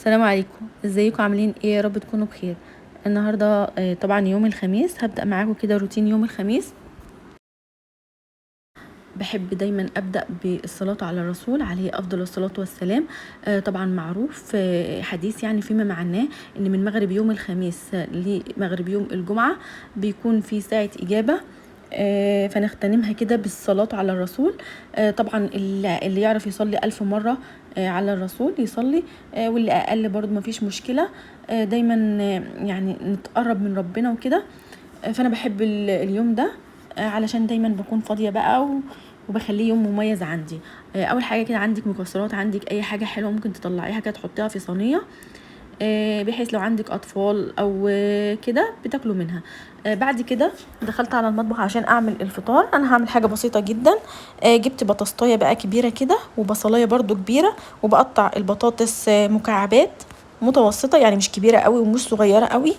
السلام عليكم، ازيكم عاملين ايه؟ يا رب تكونوا بخير. النهارده طبعا يوم الخميس هبدأ معاكم كده روتين يوم الخميس. بحب دايما أبدأ بالصلاة على الرسول عليه أفضل الصلاة والسلام. طبعا معروف حديث يعني فيما معناه ان من مغرب يوم الخميس لمغرب يوم الجمعة بيكون في ساعة إجابة. فنغتنمها كده بالصلاة على الرسول. طبعا اللي يعرف يصلي 1000 مرة على الرسول يصلي، واللي أقل برضو مفيش مشكلة. دايما يعني نتقرب من ربنا وكده. فأنا بحب اليوم ده علشان دايما بكون فاضية بقى وبخليه يوم مميز عندي. اول حاجه كده عندك مكسرات، عندك اي حاجه حلوه ممكن تطلعيها كده تحطيها في صينيه، بحيث لو عندك اطفال او كده بتاكلوا منها. بعد كده دخلت على المطبخ عشان اعمل الفطار. انا هعمل حاجه بسيطه جدا. جبت بطاطايه بقى كبيره كده وبصلايه برضو كبيره، وبقطع البطاطس مكعبات متوسطه، يعني مش كبيره قوي ومش صغيره قوي.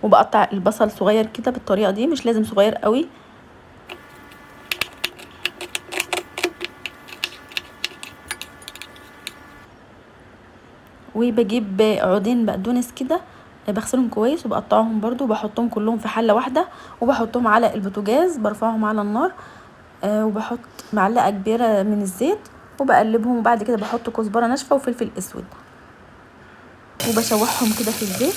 وبقطع البصل صغير كده بالطريقه دي، مش لازم صغير قوي. وبجيب عودين بقدونس كده، بغسلهم كويس وبقطعهم برضو وبحطهم كلهم في حله واحده، وبحطهم على البوتاجاز برفعهم على النار. وبحط معلقه كبيره من الزيت وبقلبهم، وبعد كده بحط كزبره ناشفه وفلفل اسود وبشوحهم كده في الزيت.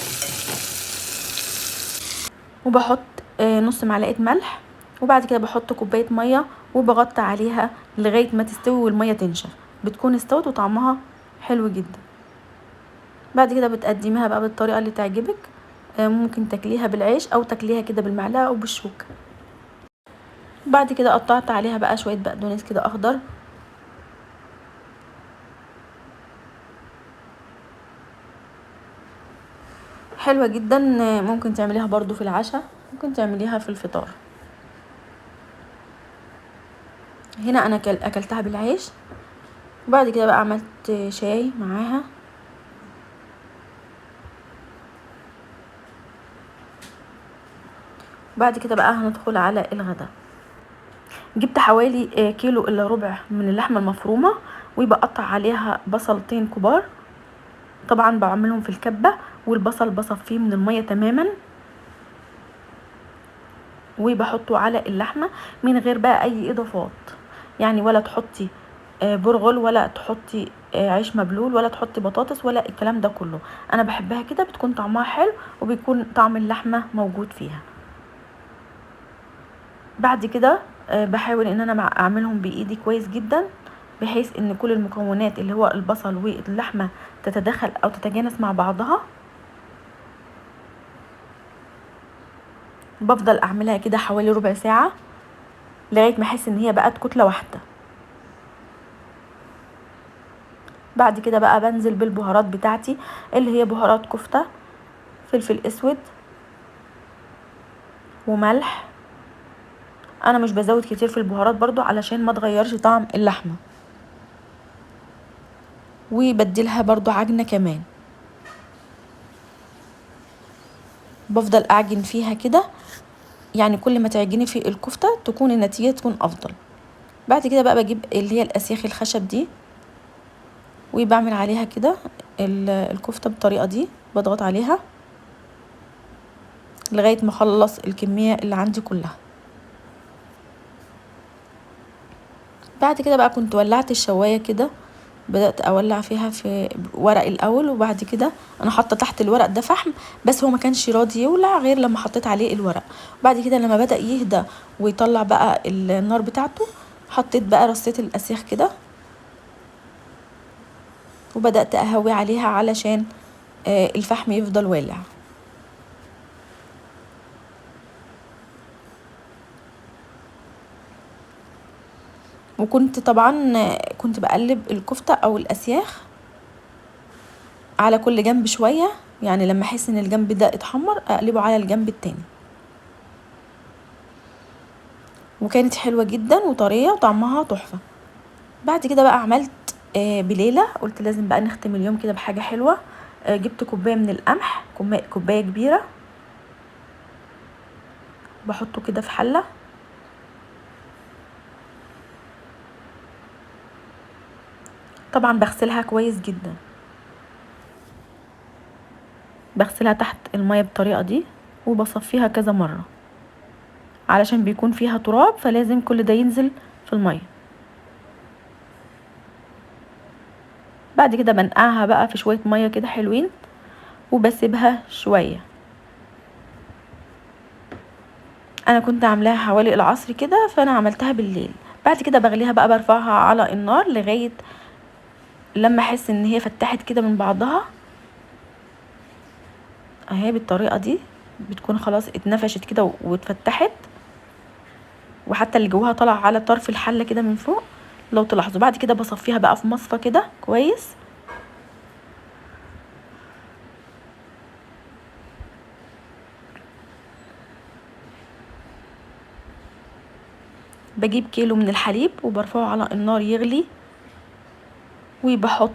وبحط نص معلقه ملح، وبعد كده بحط كوبايه ميه وبغطي عليها لغايه ما تستوي والميه تنشف، بتكون استوت وطعمها حلو جدا. بعد كده بتقدميها بقى بالطريقه اللي تعجبك. ممكن تاكليها بالعيش او تاكليها كده بالمعلقه او بالشوكه. بعد كده قطعت عليها بقى شويه بقدونس كده اخضر، حلوه جدا. ممكن تعمليها برضو في العشاء، ممكن تعمليها في الفطار. هنا انا اكلتها بالعيش. وبعد كده بقى عملت شاي معاها. بعد كده بقى هندخل على الغداء. جبت حوالي كيلو الا ربع من اللحمه المفرومه، وبقطع عليها بصلتين كبار. طبعا بعملهم في الكبه، والبصل بصفيه من الميه تماما وبحطه على اللحمه من غير بقى اي اضافات. يعني ولا تحطي برغل، ولا تحطي عيش مبلول، ولا تحطي بطاطس، ولا الكلام ده كله. انا بحبها كده، بتكون طعمها حلو وبيكون طعم اللحمه موجود فيها. بعد كده بحاول ان انا اعملهم بايدي كويس جدا، بحيث ان كل المكونات اللي هو البصل واللحمه تتداخل او تتجانس مع بعضها. بفضل اعملها كده حوالي ربع ساعه لغايه ما احس ان هي بقت كتله واحده. بعد كده بقى بنزل بالبهارات بتاعتي، اللي هي بهارات كفته، فلفل اسود وملح. انا مش بزود كتير في البهارات برضو علشان ما تغيرش طعم اللحمه. وبديلها برضو عجنه كمان، بفضل اعجن فيها كده. يعني كل ما تعجني في الكفته تكون النتيجه تكون افضل. بعد كده بقى بجيب اللي هي الاسياخ الخشب دي، وبعمل عليها كده الكفته بالطريقه دي، بضغط عليها لغايه ما اخلص الكميه اللي عندي كلها. بعد كده بقى كنت ولعت الشوايه كده، بدات اولع فيها في ورق الاول، وبعد كده انا حاطه تحت الورق ده فحم، بس هو ما كانش راضي يولع غير لما حطيت عليه الورق. بعد كده لما بدا يهدى ويطلع بقى النار بتاعته، حطيت بقى رصيت الاسياخ كده وبدات اهوي عليها علشان الفحم يفضل والع. وكنت طبعا كنت بقلب الكفته او الاسياخ على كل جنب شويه، يعني لما احس ان الجنب ده اتحمر اقلبه على الجنب التاني. وكانت حلوه جدا وطريه وطعمها تحفه. بعد كده بقى عملت بليله، قلت لازم بقى نختم اليوم كده بحاجه حلوه. جبت كوبايه من القمح، كوبايه كبيره، بحطه كده في حله. طبعا بغسلها كويس جدا. بغسلها تحت المية بالطريقة دي وبصفيها كذا مرة علشان بيكون فيها تراب، فلازم كل ده ينزل في المية. بعد كده بنقعها بقى في شوية مية كده حلوين وبسيبها شوية. انا كنت عاملاها حوالي العصر كده، فانا عملتها بالليل. بعد كده بغليها بقى، برفعها على النار لغاية لما احس ان هي فتحت كده من بعضها اهي بالطريقة دي، بتكون خلاص اتنفشت كده واتفتحت، وحتى اللي جواها طلع على طرف الحلة كده من فوق لو تلاحظوا. بعد كده بصفيها بقى في مصفى كده كويس. بجيب كيلو من الحليب وبرفعه على النار يغلي، وبحط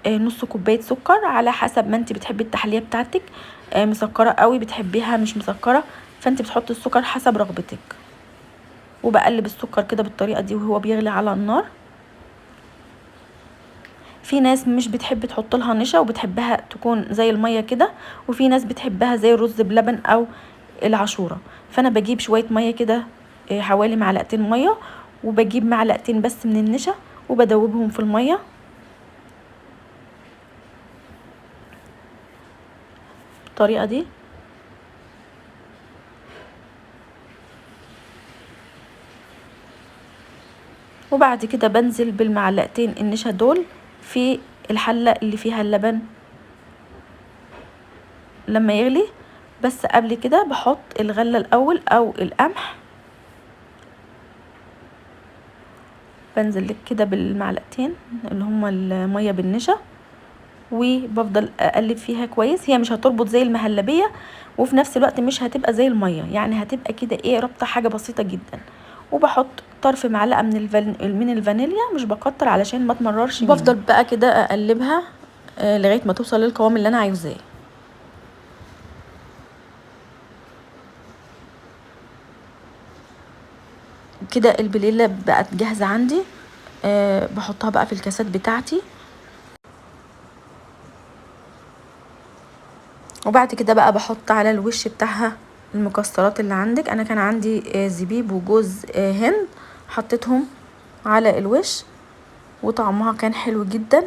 نص كوباية سكر على حسب ما انت بتحبي التحلية بتاعتك، مسكرة قوي بتحبيها مش مسكرة، فانت بتحطي السكر حسب رغبتك. وبقلب السكر كده بالطريقة دي وهو بيغلي على النار. في ناس مش بتحب تحط لها نشا وبتحبها تكون زي المية كده، وفي ناس بتحبها زي الرز بلبن او العاشورة. فانا بجيب شوية مية كده، حوالي معلقتين مية، وبجيب معلقتين بس من النشا وبدوبهم في المية بالطريقة دي. وبعد كده بنزل بالمعلقتين النشا دول في الحلة اللي فيها اللبن لما يغلي. بس قبل كده بحط الغلة الاول او القمح، بنزل كده بالمعلقتين اللي هما المية بالنشا، وبفضل اقلب فيها كويس. هي مش هتربط زي المهلبية، وفي نفس الوقت مش هتبقى زي المية، يعني هتبقى كده ايه، ربطة حاجة بسيطة جدا. وبحط طرف معلقة من الفانيليا، مش بكتر علشان ما تمررش مني. بفضل بقى كده اقلبها لغاية ما توصل للقوام اللي انا عايزاه. كده البليلة بقت جاهزة عندي. بحطها بقى في الكاسات بتاعتي. وبعد كده بقى بحط على الوش بتاعها المكسرات اللي عندك. انا كان عندي زبيب وجوز هند، حطيتهم على الوش وطعمها كان حلو جدا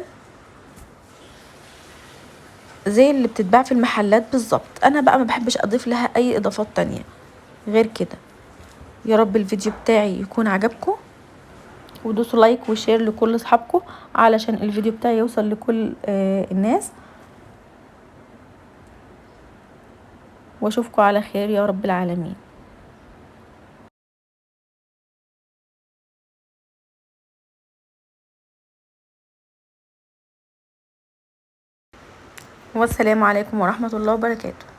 زي اللي بتتباع في المحلات بالظبط. انا بقى ما بحبش اضيف لها اي اضافات تانية غير كده. يا رب الفيديو بتاعي يكون عجبكم، ودوسوا لايك وشير لكل اصحابكم علشان الفيديو بتاعي يوصل لكل الناس. واشوفكم على خير يا رب العالمين. والسلام عليكم ورحمة الله وبركاته.